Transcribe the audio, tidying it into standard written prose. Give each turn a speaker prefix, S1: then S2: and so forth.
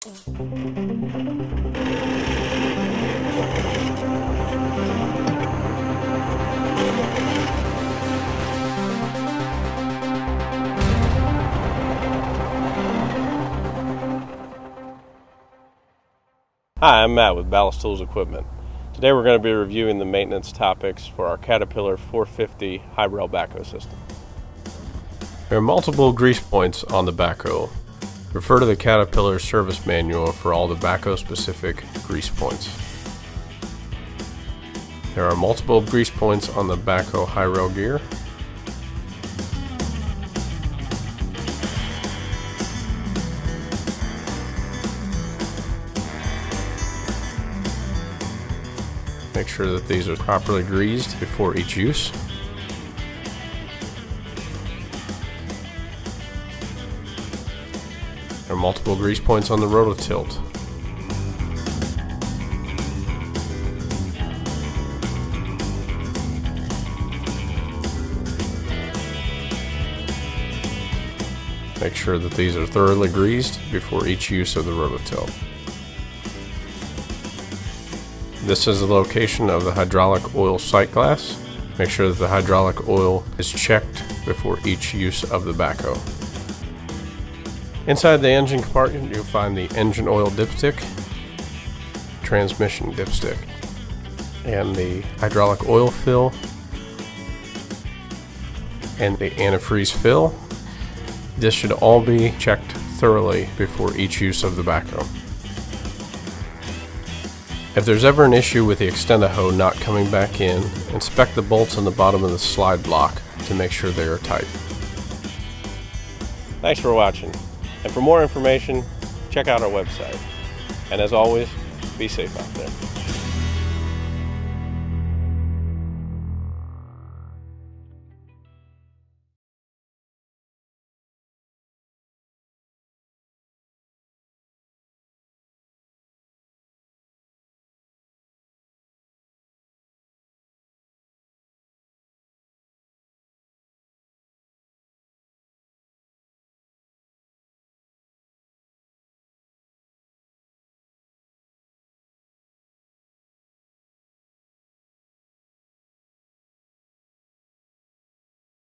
S1: Hi, I'm Matt with Ballast Tools Equipment. Today we're going to be reviewing the maintenance topics for our Caterpillar 450 high rail backhoe system. There are multiple grease points on the backhoe. Refer to the Caterpillar service manual for all the backhoe specific grease points. There are multiple grease points on the backhoe high rail gear. Make sure that these are properly greased before each use. There are multiple grease points on the rototilt. Make sure that these are thoroughly greased before each use of the rototilt. This is the location of the hydraulic oil sight glass. Make sure that the hydraulic oil is checked before each use of the backhoe. Inside the engine compartment, you'll find the engine oil dipstick, transmission dipstick, and the hydraulic oil fill, and the antifreeze fill. This should all be checked thoroughly before each use of the backhoe. If there's ever an issue with the Extend-A-Hoe not coming back in, inspect the bolts on the bottom of the slide block to make sure they are tight. Thanks for watching, and for more information, check out our website. And as always, be safe out there.